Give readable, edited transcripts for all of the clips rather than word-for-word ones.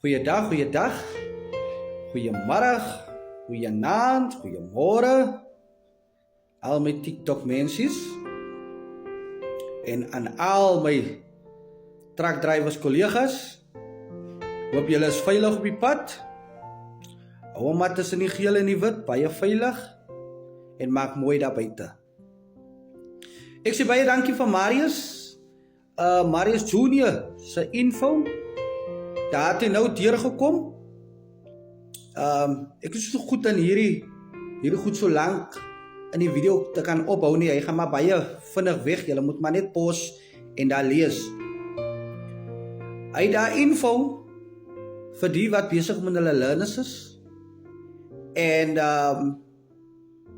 Goeiedag, goeiedag, goeiemiddag, goeienaand, goeiemôre, al my TikTok mensies en aan al my truckdrivers collega's. Hoop julle is veilig op die pad. Hou hom maar tussen die geel en die wit, baie veilig en maak mooi daar buite. Ek sê baie dankie vir Marius Junior se info. Daar het hy nou deurgekom. Ek is so goed in hierdie goed so lank in die video te kan ophou nie. Hy gaan maar baie vinnig weg. Julle moet maar net pause en daar lees. Hy daar info vir die wat besig met hulle learners is. En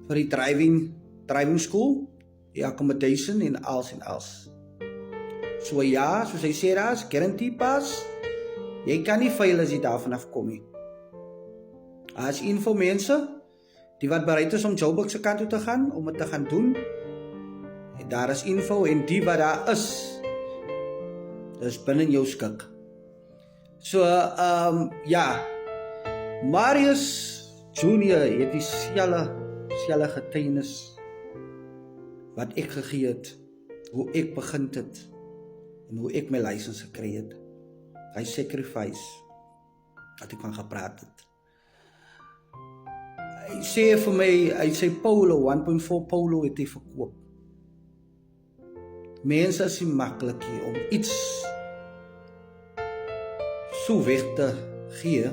vir die driving school, die accommodation en als. So ja, soos hy sê daar is guarantee pass. Jy kan nie veil as jy daar vanaf kom nie. As info mense, die wat bereid is om Joburg se kant toe te gaan, om het te gaan doen, daar is info en die wat daar is binne jou skik. So, ja, Marius Junior het dieselfde getuienis wat ek gegee het, hoe ek begin het en hoe ek my lisensie gekry het. Hy sacrifice wat ek van gepraat het. Hy sê vir my, hy sê Polo, 1.4 Polo het hy verkoop. Mense is nie maklik hier om iets so weg te gee,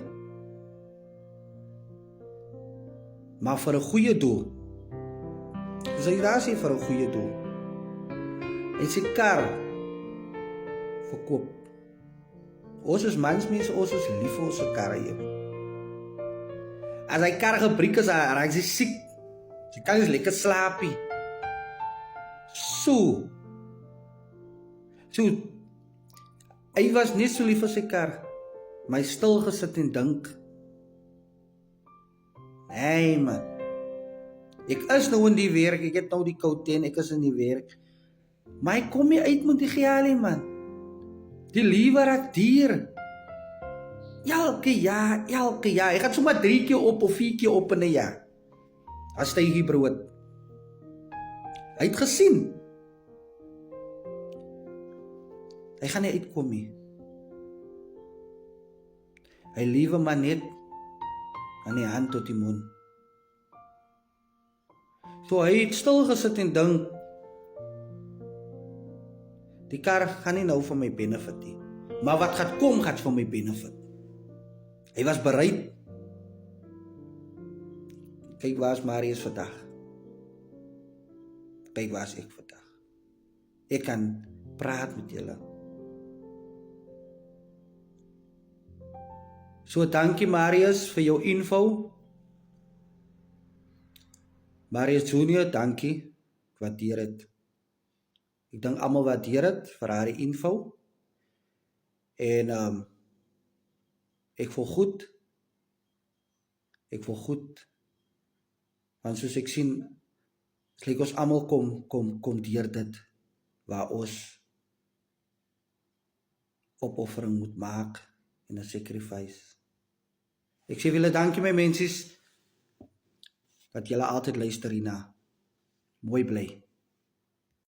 maar vir 'n goeie doel. Dus hy daar sê vir 'n goeie doel. Hy sê kar verkoop. Ons is mansmense, ons is lief vir ons karre hier. As hy kar gebreek is, raak hy siek. Jy kan nie lekker slaap nie. So, hy was net so lief vir sy kar, maar hy stil gesit en dink. Nee man, ek is nou in die werk, ek het nou die koud en ek is in die werk, maar hy kom nie uit met die gehalie man. Die liewe raak dier. Elke jaar. Hy gaat sommer 3 keer op of 4 keer op in 'n jaar. As stygie brood. Hy het gesien. Hy gaan nie uitkom nie. Hy liewe maar net aan die hand tot die mond. So hy het stil gesit en dink, die kar gaan nie nou vir my benefit nie. Maar wat gaat kom, gaat vir my benefit. Hy was bereid. Kyk waar is Marius vandag. Kyk waar is ek vandag. Ek kan praat met julle. So dankie Marius vir jou info. Marius Junior, dankie. Ek waardeer het. Ek dink almal waardeer het vir haar info. En ek voel goed. Want soos ek sien, is like ons almal kom deur dit waar ons opoffering moet maak en 'n sacrifice. Ek sê julle dankie my mensies dat julle altyd luister hierna. Mooi bly.